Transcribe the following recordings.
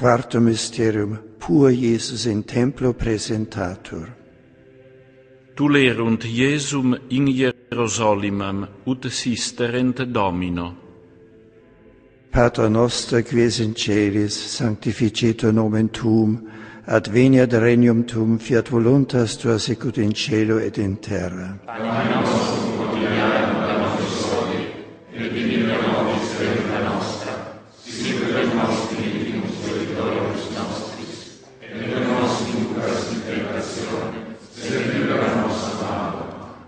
Quartum Mysterium, pur Jesus in templo presentatur. Tulerunt Jesum in Hierosolimam ut sisterent Domino. Pater noster, qui es in celis, sanctificetur nomen tuum, adveniat regnum tuum, fiat voluntas tua sicut in cielo et in terra. Panem nostrum quotidianum da nobis hodie, et dimitte nobis debita nostra, sicut et nos dimittimus debitoribus nostris, et non nos inducas in tentatione, sed libera nos a malo.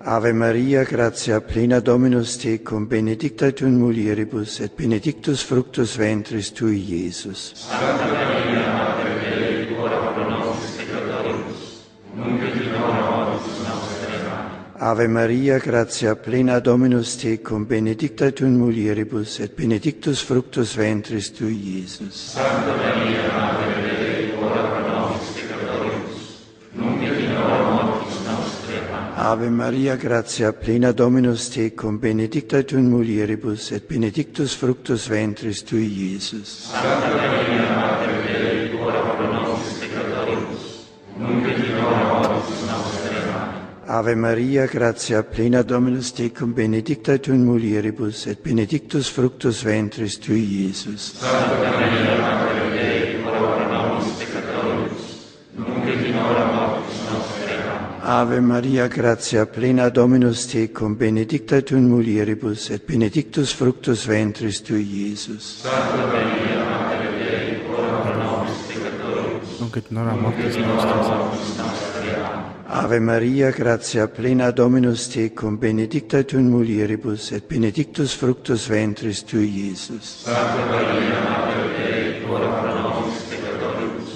Ave Maria, gratia plena Dominus tecum, benedicta tu in mulieribus, et benedictus fructus ventris tui, Iesus. Santa Maria, Mater Dei, ora pro nobis peccatoribus, nunc et in hora mortis nostre. Amen. Ave Maria, gratia plena Dominus tecum, benedicta tu in mulieribus, et benedictus fructus ventris tui, Iesus. Santa Maria, Mater Dei, ora pro nobis peccatoribus, nunc et in hora mortis nostre. Amen. Ave Maria, gratia plena Dominus tecum, benedicta tu in mulieribus, et benedictus fructus ventris tui, Iesus. Santa Maria, Mater Dei, ora pro nobis peccatoribus, nunc et in hora mortis nostre. Amen. Ave Maria, gratia plena Dominus tecum, benedicta tu in mulieribus, et benedictus fructus ventris tui, Iesus. Santa Maria, Mater Dei, ora pro nobis peccatoribus, nunc et in hora mortis nostre. Amen. Ave Maria, gratia plena Dominus tecum, benedicta tu in mulieribus, et benedictus fructus ventris tui, Iesus. Santa Maria, Mater Dei, ora pro nobis peccatoribus, nunc et in hora mortis nostris. Amen. Ave Maria, gratia plena Dominus tecum, benedicta tu in mulieribus, et benedictus fructus ventris tui, Iesus. Santa Maria, Mater Dei, ora pro nobis peccatoribus,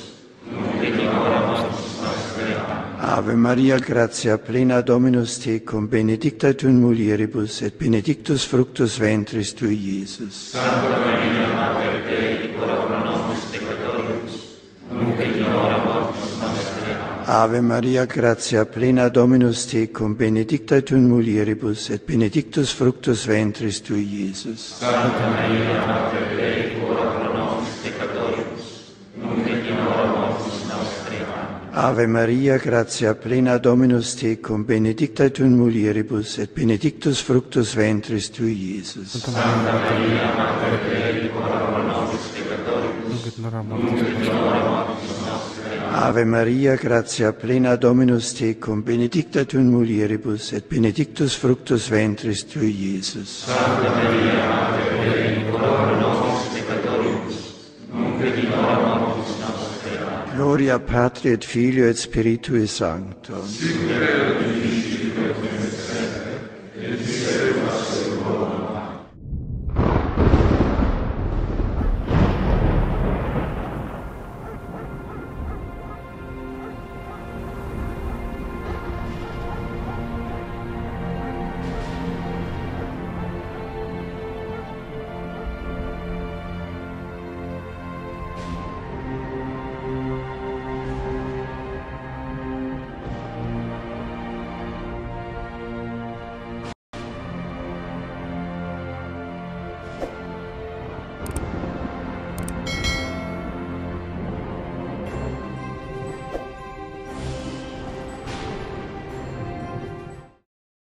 nunc et in hora mortis nostre. Amen. Ave Maria, gratia plena Dominus tecum, benedicta tu in mulieribus, et benedictus fructus ventris tui, Iesus. Santa Maria, Mater Dei, ora pro nobis peccatoribus, nunc et in hora mortis nostre. Amen. Ave Maria, gratia plena Dominus tecum, benedicta tu in mulieribus, et benedictus fructus ventris tui, Iesus. Santa Maria, Mater Dei, ora pro nobis peccatoribus, nunc et in hora mortis nostre. Amen. Ave Maria, gratia plena Dominus tecum, benedicta tu in mulieribus, et benedictus fructus ventris tui, Iesus. Santa Maria, Mater Dei, ora pro nobis peccatoribus, nunc et in hora mortis nunc et in nostre. hora mortis nostre. Amen. Ave Maria, gratia plena Dominus tecum, benedicta tu in mulieribus, et benedictus fructus ventris tui, Iesus. Santa Maria, Mater Dei, ora pro nobis peccatoribus, nunc et in hora mortis nostre. Amen. Gloria Patri et Filio et Spiritui Sancto.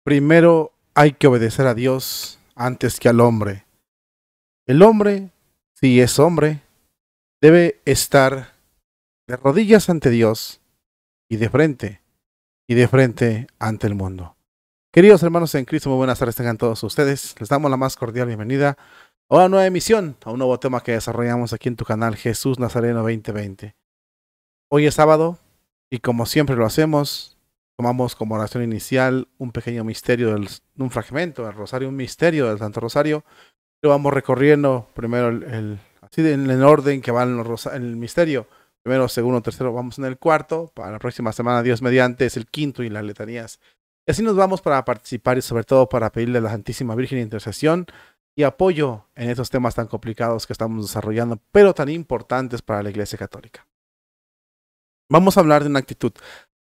Primero hay que obedecer a Dios antes que al hombre. El hombre, si es hombre, debe estar de rodillas ante Dios y de frente ante el mundo. Queridos hermanos en Cristo, muy buenas tardes tengan todos ustedes. Les damos la más cordial bienvenida a una nueva emisión, a un nuevo tema que desarrollamos aquí en tu canal Jesús Nazareno 2020. Hoy es sábado y como siempre lo hacemos, tomamos como oración inicial un pequeño misterio, un fragmento del Rosario, un misterio del Santo Rosario. Lo vamos recorriendo primero así en el orden que va el misterio. Primero, segundo, tercero, vamos en el cuarto. Para la próxima semana, Dios mediante, es el quinto y las letanías. Y así nos vamos para participar y sobre todo para pedirle a la Santísima Virgen intercesión y apoyo en estos temas tan complicados que estamos desarrollando, pero tan importantes para la Iglesia Católica. Vamos a hablar de una actitud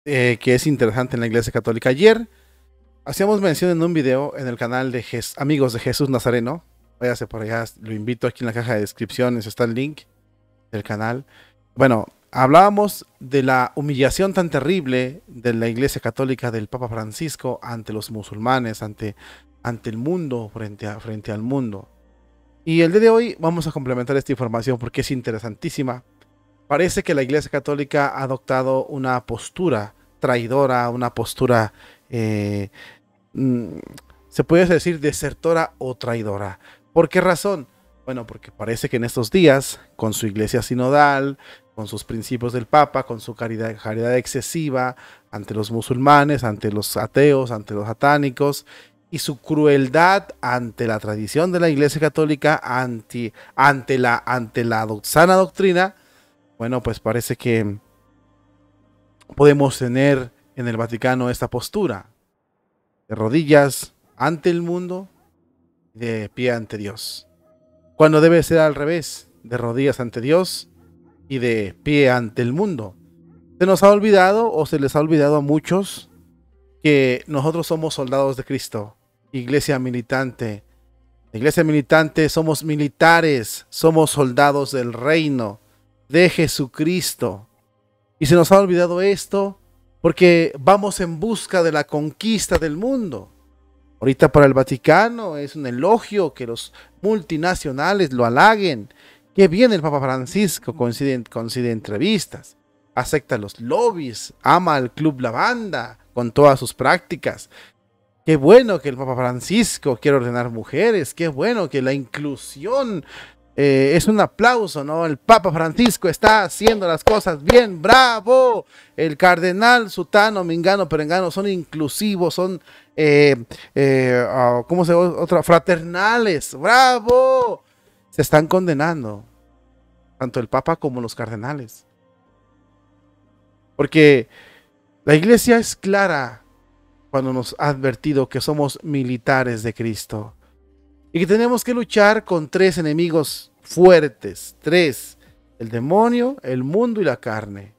que es interesante en la Iglesia Católica. Ayer hacíamos mención en un video en el canal de Amigos de Jesús Nazareno. Váyase por allá, lo invito, aquí en la caja de descripciones está el link. del canal. Bueno, hablábamos de la humillación tan terrible de la Iglesia Católica del Papa Francisco ante los musulmanes, ante el mundo, frente al mundo. Y el día de hoy vamos a complementar esta información porque es interesantísima. Parece que la Iglesia Católica ha adoptado una postura traidora, una postura, se puede decir, desertora o traidora. ¿Por qué razón? Bueno, porque parece que en estos días, con su iglesia sinodal, con sus principios del Papa, con su caridad excesiva ante los musulmanes, ante los ateos, ante los satánicos, y su crueldad ante la tradición de la Iglesia Católica, ante la sana doctrina, bueno, pues parece que podemos tener en el Vaticano esta postura de rodillas ante el mundo, de pie ante Dios. Cuando debe ser al revés, de rodillas ante Dios y de pie ante el mundo. Se nos ha olvidado, o se les ha olvidado a muchos, que nosotros somos soldados de Cristo, iglesia militante. La iglesia militante somos militares, somos soldados del reino de Jesucristo. Y se nos ha olvidado esto porque vamos en busca de la conquista del mundo. Ahorita para el Vaticano es un elogio que los multinacionales lo halaguen. Qué bien el Papa Francisco concede entrevistas, acepta los lobbies, ama al Club Lavanda con todas sus prácticas. Qué bueno que el Papa Francisco quiere ordenar mujeres, qué bueno que la inclusión es un aplauso, ¿no? El Papa Francisco está haciendo las cosas bien, ¡bravo! El cardenal, sutano, mingano, perengano son inclusivos, son, ¿cómo se llama? Fraternales, ¡bravo! Se están condenando, tanto el Papa como los cardenales. Porque la iglesia es clara cuando nos ha advertido que somos militares de Cristo y que tenemos que luchar con tres enemigos fuertes, el demonio, el mundo y la carne.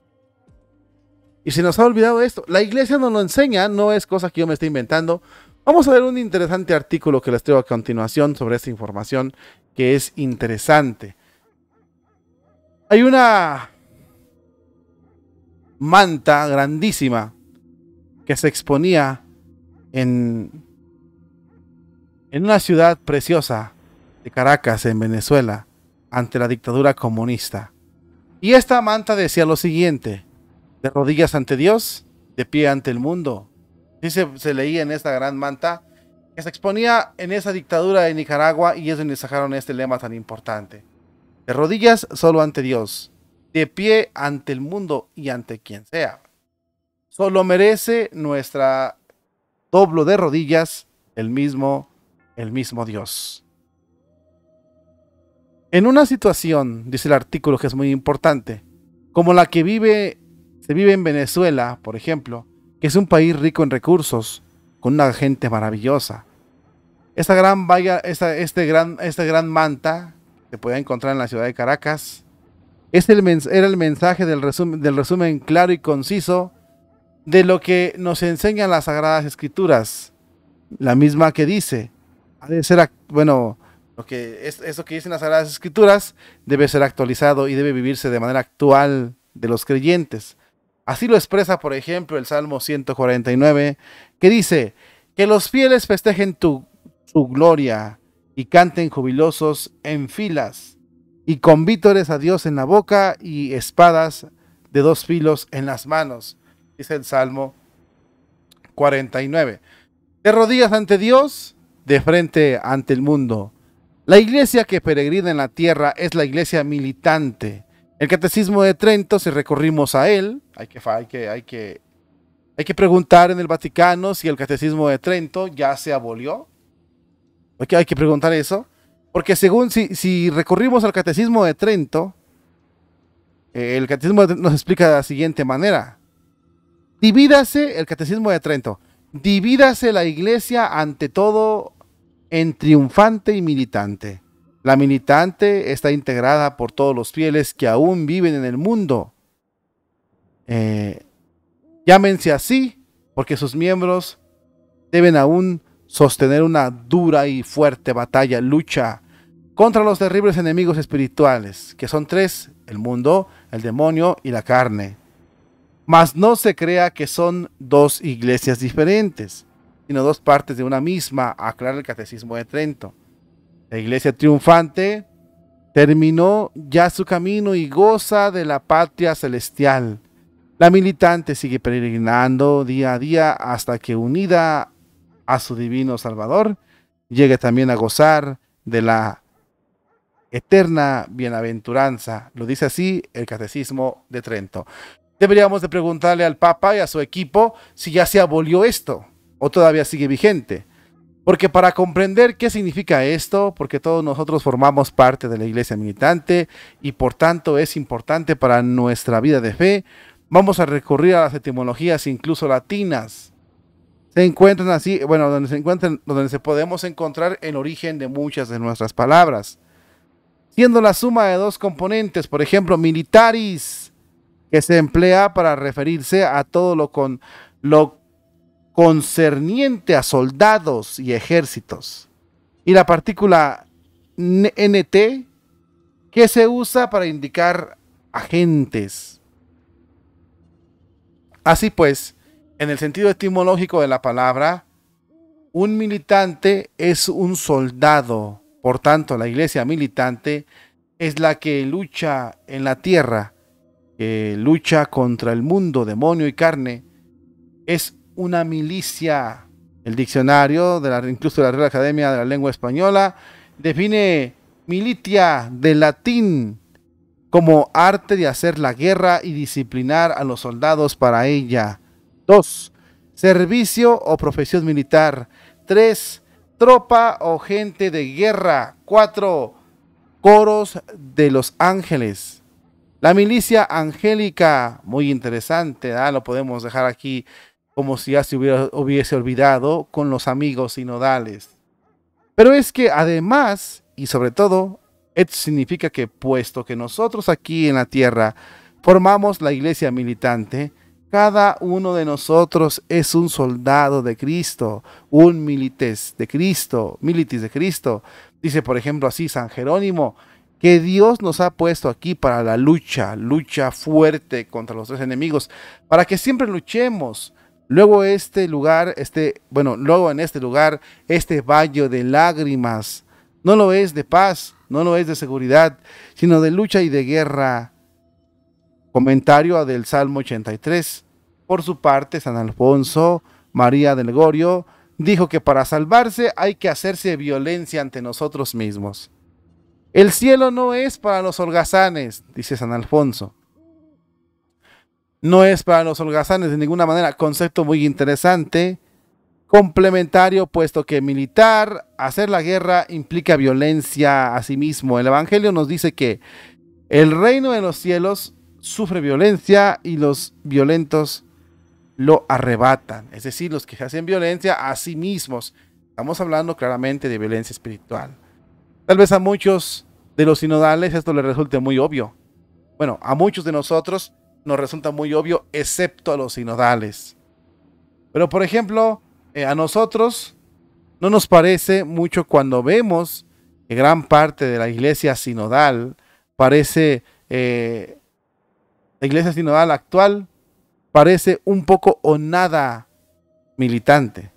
Y se nos ha olvidado esto. La iglesia nos lo enseña, no es cosa que yo me esté inventando. Vamos a ver un interesante artículo que les traigo a continuación sobre esta información que es interesante. Hay una manta grandísima que se exponía en una ciudad preciosa de Caracas, en Venezuela, ante la dictadura comunista. Y esta manta decía lo siguiente: de rodillas ante Dios, de pie ante el mundo. Así se leía en esta gran manta que se exponía en esa dictadura de Nicaragua, y es donde sacaron este lema tan importante: de rodillas solo ante Dios, de pie ante el mundo y ante quien sea. Solo merece nuestra doblo de rodillas el mismo Dios. En una situación, dice el artículo que es muy importante, como la que se vive en Venezuela, por ejemplo, que es un país rico en recursos, con una gente maravillosa. Esta gran manta que podía encontrar en la ciudad de Caracas era el mensaje del resumen claro y conciso de lo que nos enseñan las Sagradas Escrituras. La misma que dice, ha de ser, bueno, eso que dicen las Sagradas Escrituras debe ser actualizado y debe vivirse de manera actual de los creyentes. Así lo expresa, por ejemplo, el Salmo 149, que dice: que los fieles festejen su gloria y canten jubilosos en filas, y con vítores a Dios en la boca y espadas de dos filos en las manos. Dice el Salmo 49. De rodillas ante Dios, de frente ante el mundo. La iglesia que peregrina en la tierra es la iglesia militante. El Catecismo de Trento, si recurrimos a él, hay que preguntar en el Vaticano si el Catecismo de Trento ya se abolió. Hay que preguntar eso, porque si recurrimos al Catecismo de Trento, el Catecismo nos explica de la siguiente manera: divídase el Catecismo de Trento, divídase la iglesia ante todo en triunfante y militante. La militante está integrada por todos los fieles que aún viven en el mundo. Llámense así porque sus miembros deben aún sostener una dura y fuerte lucha contra los terribles enemigos espirituales, que son tres: el mundo, el demonio y la carne. Mas no se crea que son dos iglesias diferentes, sino dos partes de una misma, aclara el Catecismo de Trento. La iglesia triunfante terminó ya su camino y goza de la patria celestial. La militante sigue peregrinando día a día hasta que, unida a su divino Salvador, llegue también a gozar de la eterna bienaventuranza. Lo dice así el Catecismo de Trento. Deberíamos de preguntarle al Papa y a su equipo si ya se abolió esto o todavía sigue vigente. Porque para comprender qué significa esto, porque todos nosotros formamos parte de la iglesia militante y por tanto es importante para nuestra vida de fe, vamos a recurrir a las etimologías incluso latinas. Se encuentran así, bueno, donde se podemos encontrar el origen de muchas de nuestras palabras. Siendo la suma de dos componentes, por ejemplo, militaris, que se emplea para referirse a todo lo concerniente a soldados y ejércitos, y la partícula nt, que se usa para indicar agentes. Así pues, en el sentido etimológico de la palabra, un militante es un soldado. Por tanto, la iglesia militante es la que lucha en la tierra, que lucha contra el mundo, demonio y carne. Es una milicia. El diccionario, incluso la Real Academia de la Lengua Española, define militia del latín como arte de hacer la guerra y disciplinar a los soldados para ella. 2. Servicio o profesión militar. 3. Tropa o gente de guerra. 4. Coros de los ángeles. La milicia angélica, muy interesante, lo podemos dejar aquí como si ya se hubiese olvidado con los amigos sinodales. Pero es que además, y sobre todo, esto significa que puesto que nosotros aquí en la tierra formamos la iglesia militante, cada uno de nosotros es un soldado de Cristo, un milites de Cristo, militis de Cristo. Dice, por ejemplo, así San Jerónimo, que Dios nos ha puesto aquí para la lucha fuerte contra los tres enemigos, para que siempre luchemos. Luego en este lugar, este valle de lágrimas, no lo es de paz, no lo es de seguridad, sino de lucha y de guerra. Comentario del Salmo 83. Por su parte, San Alfonso María del Gorio dijo que para salvarse hay que hacerse violencia ante nosotros mismos. El cielo no es para los holgazanes, dice San Alfonso. No es para los holgazanes de ninguna manera. Concepto muy interesante, complementario, puesto que militar, hacer la guerra implica violencia a sí mismo. El Evangelio nos dice que el reino de los cielos sufre violencia y los violentos lo arrebatan. Es decir, los que hacen violencia a sí mismos. Estamos hablando claramente de violencia espiritual. Tal vez a muchos de los sinodales esto les resulte muy obvio. Bueno, a muchos de nosotros nos resulta muy obvio, excepto a los sinodales. Pero, por ejemplo, a nosotros no nos parece mucho cuando vemos que gran parte de la iglesia sinodal la iglesia sinodal actual parece un poco o nada militante.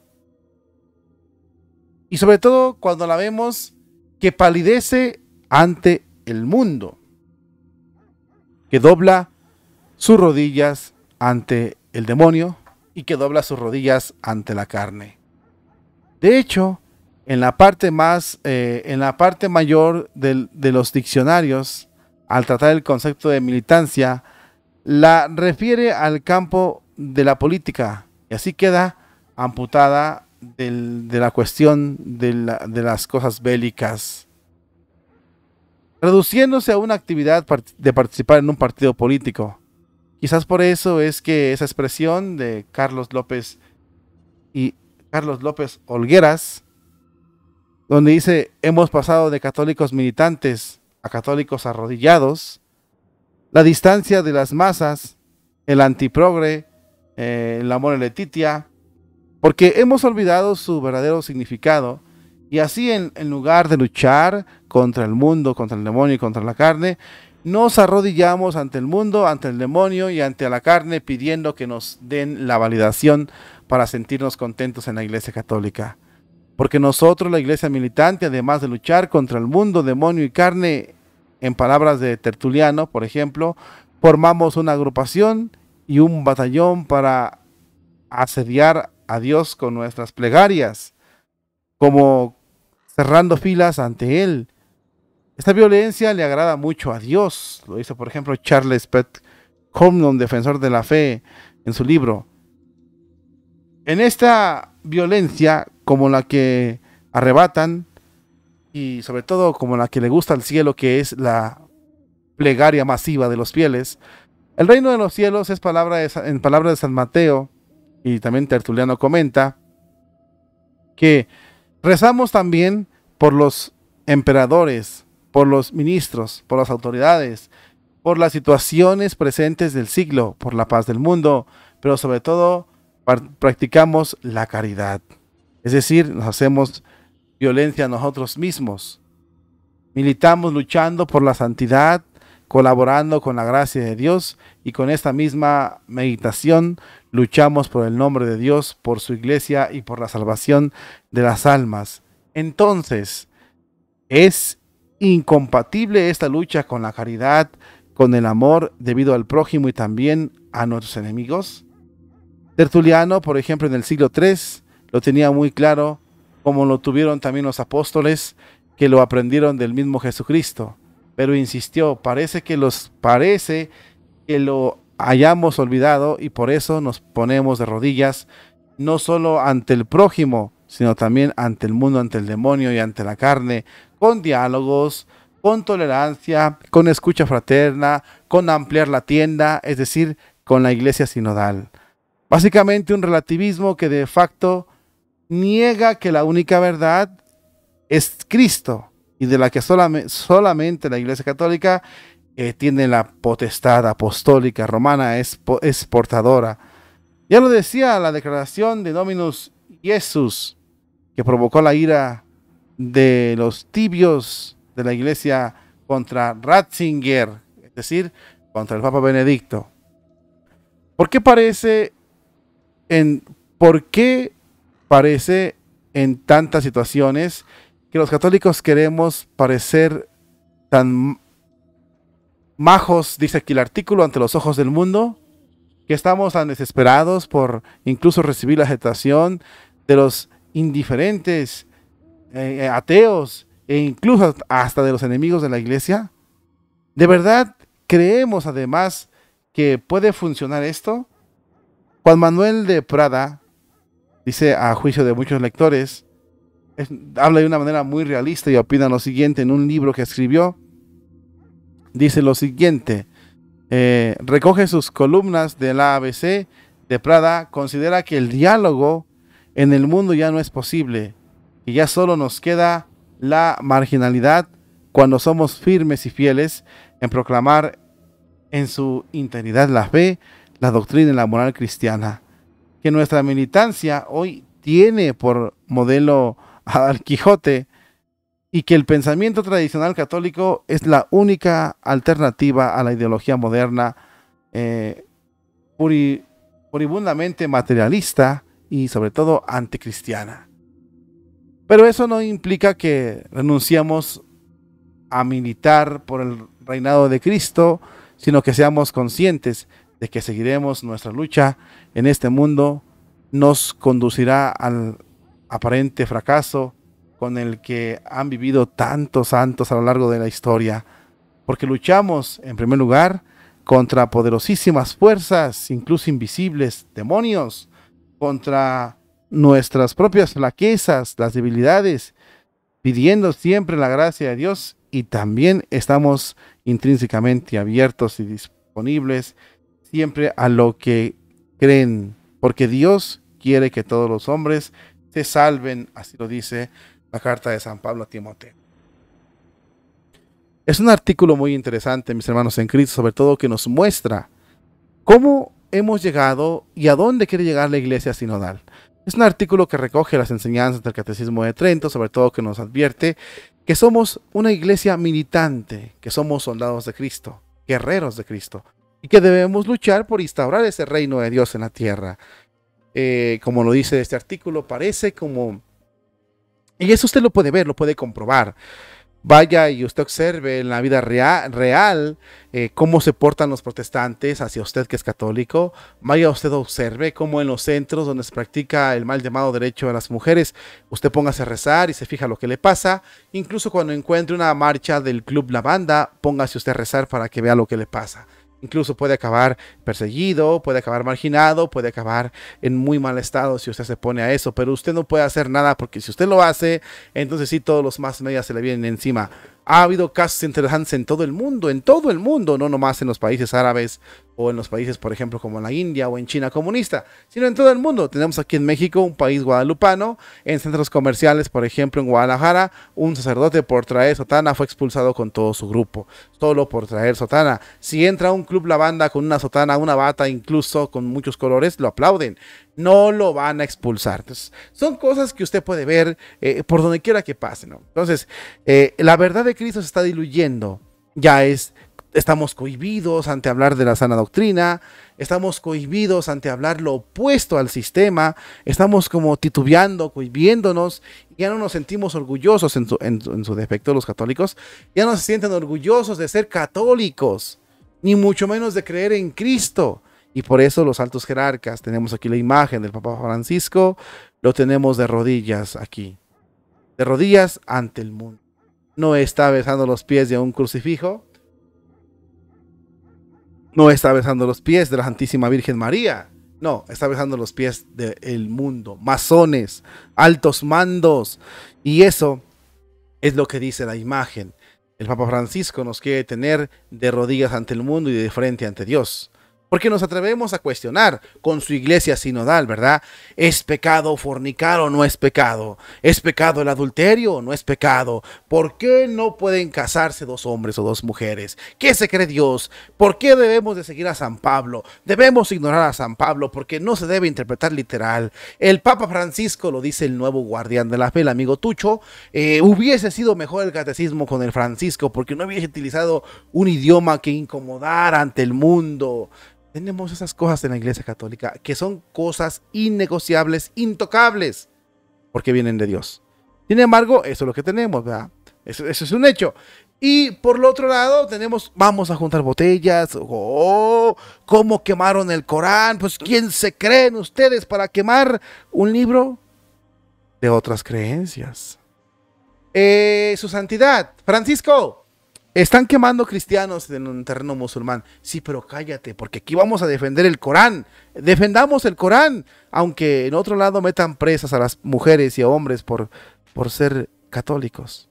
Y sobre todo cuando la vemos que palidece ante el mundo, que dobla sus rodillas ante el demonio y que dobla sus rodillas ante la carne. De hecho, en la parte mayor de los diccionarios, al tratar el concepto de militancia, la refiere al campo de la política y así queda amputada de la cuestión de las cosas bélicas, reduciéndose a una actividad de participar en un partido político. Quizás por eso es que esa expresión de Carlos López Olgueras, donde dice, hemos pasado de católicos militantes a católicos arrodillados, la distancia de las masas, el antiprogre, el amor a Letitia, porque hemos olvidado su verdadero significado Y así en lugar de luchar contra el mundo, contra el demonio y contra la carne, nos arrodillamos ante el mundo, ante el demonio y ante la carne pidiendo que nos den la validación para sentirnos contentos en la Iglesia Católica. Porque nosotros, la Iglesia militante, además de luchar contra el mundo, demonio y carne, en palabras de Tertuliano, por ejemplo, formamos una agrupación y un batallón para asediar a Dios con nuestras plegarias, como cerrando filas ante Él. Esta violencia le agrada mucho a Dios, lo dice por ejemplo Charles Pett Comnon, defensor de la fe, en su libro. En esta violencia, como la que arrebatan, y sobre todo como la que le gusta al cielo, que es la plegaria masiva de los fieles, el reino de los cielos es en palabras de San Mateo, y también Tertuliano comenta, que rezamos también por los emperadores, por los ministros, por las autoridades, por las situaciones presentes del siglo, por la paz del mundo, pero sobre todo practicamos la caridad. Es decir, nos hacemos violencia a nosotros mismos. Militamos luchando por la santidad, colaborando con la gracia de Dios, y con esta misma meditación luchamos por el nombre de Dios, por su iglesia y por la salvación de las almas. Entonces, ¿es incompatible esta lucha con la caridad, con el amor debido al prójimo y también a nuestros enemigos? Tertuliano, por ejemplo, en el siglo III, lo tenía muy claro, como lo tuvieron también los apóstoles, que lo aprendieron del mismo Jesucristo. Pero insistió, parece que lo hayamos olvidado, y por eso nos ponemos de rodillas, no solo ante el prójimo, sino también ante el mundo, ante el demonio y ante la carne, con diálogos, con tolerancia, con escucha fraterna, con ampliar la tienda, es decir, con la iglesia sinodal. Básicamente un relativismo que de facto niega que la única verdad es Cristo, y de la que solamente la Iglesia Católica tiene la potestad apostólica romana, es portadora. Ya lo decía la declaración de Dominus Iesus, que provocó la ira de los tibios de la Iglesia contra Ratzinger, es decir, contra el Papa Benedicto. ¿Por qué parece en tantas situaciones que los católicos queremos parecer tan majos, dice aquí el artículo, ante los ojos del mundo, que estamos tan desesperados por incluso recibir la aceptación de los indiferentes, ateos, e incluso hasta de los enemigos de la iglesia? ¿De verdad creemos además que puede funcionar esto? Juan Manuel de Prada dice, a juicio de muchos lectores, habla de una manera muy realista y opina lo siguiente en un libro que escribió. Dice lo siguiente, recoge sus columnas de la ABC de Prada, considera que el diálogo en el mundo ya no es posible, y ya solo nos queda la marginalidad cuando somos firmes y fieles en proclamar en su integridad la fe, la doctrina y la moral cristiana. Que nuestra militancia hoy tiene por modelo al Quijote, y que el pensamiento tradicional católico es la única alternativa a la ideología moderna, furibundamente materialista y sobre todo anticristiana. Pero eso no implica que renunciamos a militar por el reinado de Cristo, sino que seamos conscientes de que seguiremos nuestra lucha en este mundo, nos conducirá al aparente fracaso con el que han vivido tantos santos a lo largo de la historia, porque luchamos en primer lugar contra poderosísimas fuerzas, incluso invisibles, demonios, contra nuestras propias flaquezas, las debilidades, pidiendo siempre la gracia de Dios, y también estamos intrínsecamente abiertos y disponibles siempre a lo que creen, porque Dios quiere que todos los hombres se salven, así lo dice la carta de San Pablo a Timoteo. Es un artículo muy interesante, mis hermanos en Cristo, sobre todo que nos muestra cómo hemos llegado y a dónde quiere llegar la iglesia sinodal. Es un artículo que recoge las enseñanzas del Catecismo de Trento, sobre todo que nos advierte que somos una iglesia militante, que somos soldados de Cristo, guerreros de Cristo, y que debemos luchar por instaurar ese reino de Dios en la tierra. Como lo dice este artículo, parece como... Y eso usted lo puede ver, lo puede comprobar. Vaya y usted observe en la vida real cómo se portan los protestantes hacia usted que es católico. Vaya usted observe cómo en los centros donde se practica el mal llamado derecho de las mujeres, usted póngase a rezar y se fija lo que le pasa. Incluso cuando encuentre una marcha del Club La Banda, póngase usted a rezar para que vea lo que le pasa. Incluso puede acabar perseguido, puede acabar marginado, puede acabar en muy mal estado si usted se pone a eso, pero usted no puede hacer nada porque si usted lo hace, entonces sí todos los más medias se le vienen encima. Ha habido casos interesantes en todo el mundo, no nomás en los países árabes o en los países, por ejemplo, como en la India o en China comunista, sino en todo el mundo. Tenemos aquí en México un país guadalupano, en centros comerciales, por ejemplo, en Guadalajara, un sacerdote por traer sotana fue expulsado con todo su grupo, solo por traer sotana. Si entra a un club la banda con una sotana, una bata, incluso con muchos colores, lo aplauden. No lo van a expulsar. Entonces, son cosas que usted puede ver por donde quiera que pase, ¿no? Entonces, la verdad de Cristo se está diluyendo. Estamos cohibidos ante hablar de la sana doctrina, estamos cohibidos ante hablar lo opuesto al sistema, estamos como titubeando, cohibiéndonos, ya no nos sentimos orgullosos en su defecto los católicos, ya no se sienten orgullosos de ser católicos, ni mucho menos de creer en Cristo. Y por eso los altos jerarcas, tenemos aquí la imagen del Papa Francisco, lo tenemos de rodillas aquí, de rodillas ante el mundo. No está besando los pies de un crucifijo, no está besando los pies de la Santísima Virgen María, no, está besando los pies del mundo, masones, altos mandos, y eso es lo que dice la imagen. El Papa Francisco nos quiere tener de rodillas ante el mundo y de frente ante Dios. Porque nos atrevemos a cuestionar con su iglesia sinodal, ¿verdad? ¿Es pecado fornicar o no es pecado? ¿Es pecado el adulterio o no es pecado? ¿Por qué no pueden casarse dos hombres o dos mujeres? ¿Qué se cree Dios? ¿Por qué debemos de seguir a San Pablo? Debemos ignorar a San Pablo porque no se debe interpretar literal. El Papa Francisco, lo dice el nuevo guardián de la fe, el amigo Tucho, hubiese sido mejor el catecismo con el Francisco porque no hubiese utilizado un idioma que incomodara ante el mundo. Tenemos esas cosas en la Iglesia Católica que son cosas innegociables, intocables, porque vienen de Dios. Sin embargo, eso es lo que tenemos, ¿verdad? Eso es un hecho. Y por el otro lado tenemos, vamos a juntar botellas, ¿cómo quemaron el Corán? Pues ¿quién se creen ustedes para quemar un libro de otras creencias? Su santidad, Francisco. Están quemando cristianos en un terreno musulmán. Sí, pero cállate, porque aquí vamos a defender el Corán. Defendamos el Corán, aunque en otro lado metan presas a las mujeres y a hombres por ser católicos.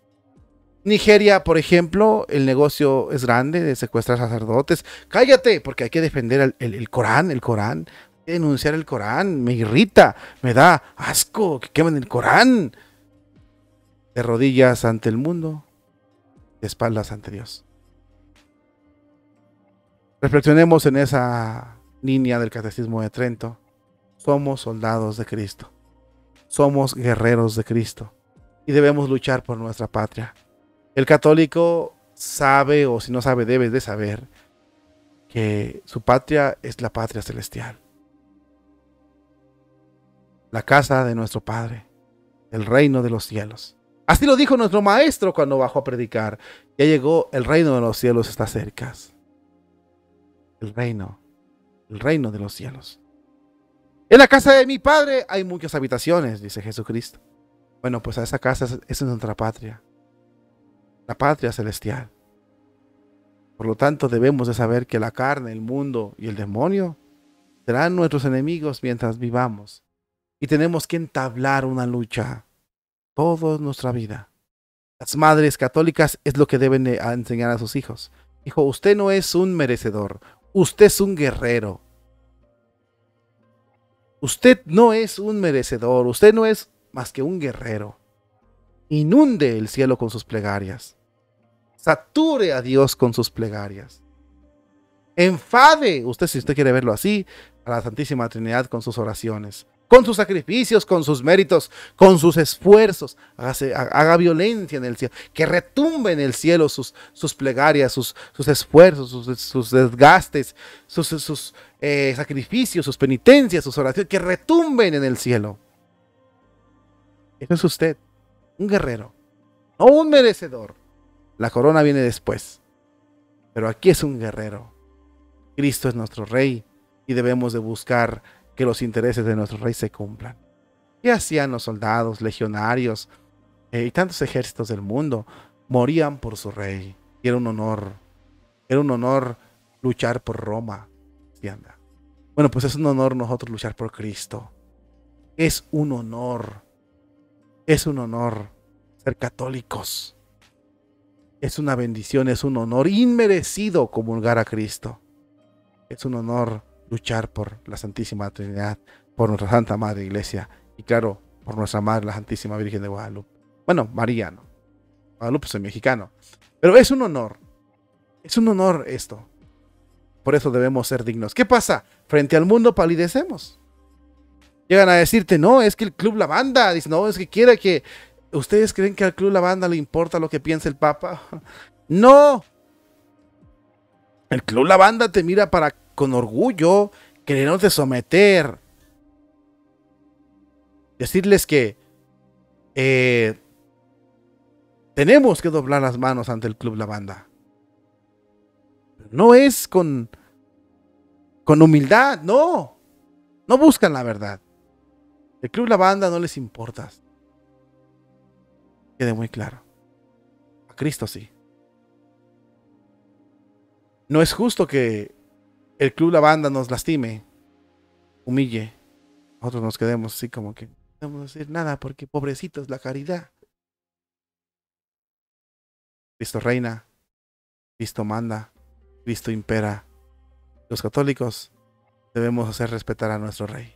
Nigeria, por ejemplo, el negocio es grande de secuestrar sacerdotes. Cállate, porque hay que defender el Corán, Hay que denunciar el Corán. Me irrita, me da asco que quemen el Corán. De rodillas ante el mundo, de espaldas ante Dios. Reflexionemos en esa línea del Catecismo de Trento. Somos soldados de Cristo. Somos guerreros de Cristo. Y debemos luchar por nuestra patria. El católico sabe, o si no sabe, debe de saber, que su patria es la patria celestial. La casa de nuestro Padre. El reino de los cielos. Así lo dijo nuestro maestro cuando bajó a predicar. Ya llegó, el reino de los cielos está cerca. El reino de los cielos. En la casa de mi Padre hay muchas habitaciones, dice Jesucristo. Bueno, pues a esa casa es nuestra patria. La patria celestial. Por lo tanto, debemos de saber que la carne, el mundo y el demonio serán nuestros enemigos mientras vivamos. Y tenemos que entablar una lucha toda nuestra vida. Las madres católicas es lo que deben de enseñar a sus hijos. Hijo, usted no es un merecedor, usted es un guerrero. Usted no es un merecedor, usted no es más que un guerrero. Inunde el cielo con sus plegarias. Sature a Dios con sus plegarias. Enfade, usted si usted quiere verlo así, a la Santísima Trinidad con sus oraciones. con sus sacrificios, con sus méritos, con sus esfuerzos, haga violencia en el cielo, que retumbe en el cielo sus plegarias, sus esfuerzos, sus desgastes, sus sacrificios, sus penitencias, sus oraciones, que retumben en el cielo. Eso es usted, un guerrero, no un merecedor. La corona viene después, pero aquí es un guerrero. Cristo es nuestro Rey y debemos de buscar que los intereses de nuestro Rey se cumplan. ¿Qué hacían los soldados, legionarios y tantos ejércitos del mundo? Morían por su Rey. Y era un honor luchar por Roma. ¿Sí anda? Bueno, pues es un honor nosotros luchar por Cristo. Es un honor ser católicos. Es una bendición, es un honor inmerecido comulgar a Cristo. Es un honor luchar por la Santísima Trinidad, por nuestra Santa Madre Iglesia y claro, por nuestra Madre, la Santísima Virgen de Guadalupe. Bueno, María, no. Guadalupe soy mexicano. Pero es un honor esto. Por eso debemos ser dignos. ¿Qué pasa? Frente al mundo palidecemos. Llegan a decirte, no, es que el Club La Banda, dice, no, es que quiere que... ¿Ustedes creen que al Club La Banda le importa lo que piensa el Papa? No. El Club La Banda te mira con orgullo, queriéndote someter. Decirles que tenemos que doblar las manos ante el Club La Banda. No es con humildad, no. No buscan la verdad. El Club La Banda no les importa. Quede muy claro. A Cristo sí. No es justo que el Club La Banda nos lastime, humille. Nosotros nos quedemos así como que no podemos decir nada porque pobrecito es la caridad. Cristo reina, Cristo manda, Cristo impera. Los católicos debemos hacer respetar a nuestro Rey.